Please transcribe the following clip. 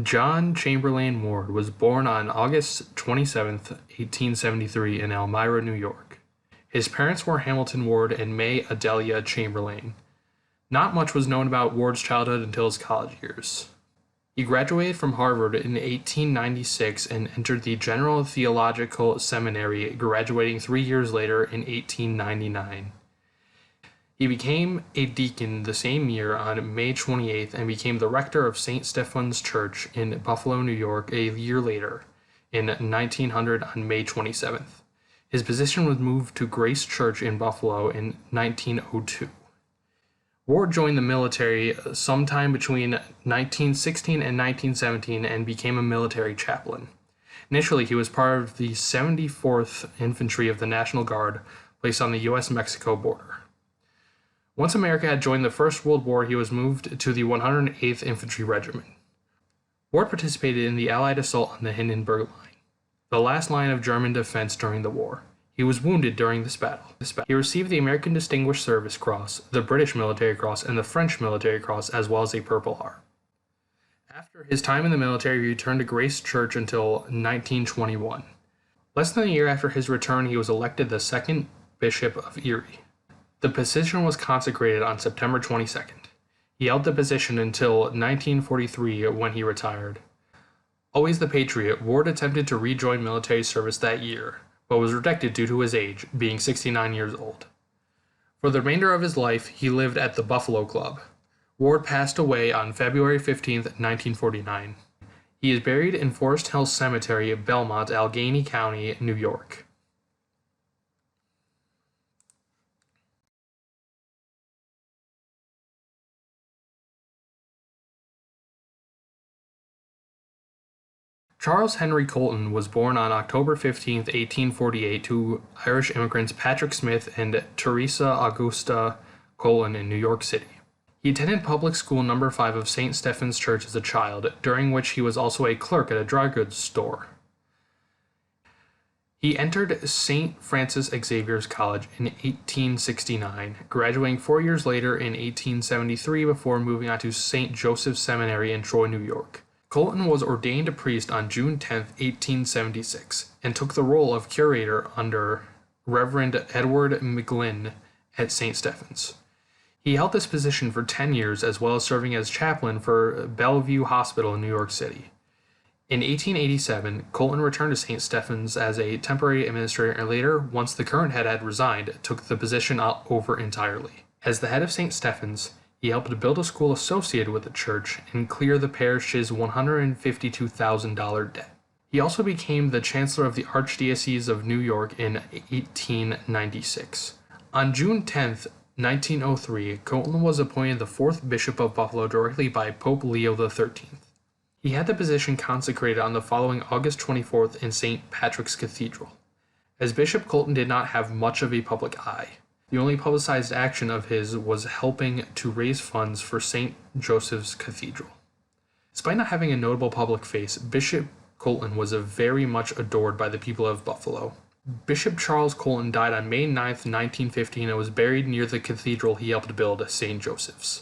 John Chamberlain Ward was born on August 27, 1873 in Elmira, New York. His parents were Hamilton Ward and May Adelia Chamberlain. Not much was known about Ward's childhood until his college years. He graduated from Harvard in 1896 and entered the General Theological Seminary, graduating 3 years later in 1899. He became a deacon the same year on May 28th and became the rector of St. Stephen's Church in Buffalo, New York a year later, in 1900 on May 27th. His position was moved to Grace Church in Buffalo in 1902. Ward joined the military sometime between 1916 and 1917 and became a military chaplain. Initially, he was part of the 74th Infantry of the National Guard, placed on the U.S.-Mexico border. Once America had joined the First World War, he was moved to the 108th Infantry Regiment. Ward participated in the Allied assault on the Hindenburg Line, the last line of German defense during the war. He was wounded during this battle. He received the American Distinguished Service Cross, the British Military Cross, and the French Military Cross, as well as a Purple Heart. After his time in the military, he returned to Grace Church until 1921. Less than a year after his return, he was elected the second Bishop of Erie. The position was consecrated on September 22nd. He held the position until 1943 when he retired. Always the Patriot, Ward attempted to rejoin military service that year, but was rejected due to his age, being 69 years old. For the remainder of his life, he lived at the Buffalo Club. Ward passed away on February 15, 1949. He is buried in Forest Hill Cemetery, Belmont, Allegheny County, New York. Charles Henry Colton was born on October 15, 1848, to Irish immigrants Patrick Smith and Teresa Augusta Colton in New York City. He attended public school number 5 of St. Stephen's Church as a child, during which he was also a clerk at a dry goods store. He entered St. Francis Xavier's College in 1869, graduating 4 years later in 1873 before moving on to St. Joseph's Seminary in Troy, New York. Colton was ordained a priest on June 10, 1876, and took the role of curator under Reverend Edward McGlynn at St. Stephen's. He held this position for 10 years, as well as serving as chaplain for Bellevue Hospital in New York City. In 1887, Colton returned to St. Stephen's as a temporary administrator, and later, once the current head had resigned, took the position over entirely. As the head of St. Stephen's, he helped build a school associated with the church and clear the parish's $152,000 debt. He also became the Chancellor of the Archdiocese of New York in 1896. On June 10, 1903, Colton was appointed the 4th Bishop of Buffalo directly by Pope Leo XIII. He had the position consecrated on the following August 24th in St. Patrick's Cathedral. As Bishop, Colton did not have much of a public eye. The only publicized action of his was helping to raise funds for St. Joseph's Cathedral. Despite not having a notable public face, Bishop Colton was very much adored by the people of Buffalo. Bishop Charles Colton died on May 9, 1915, and was buried near the cathedral he helped build, St. Joseph's.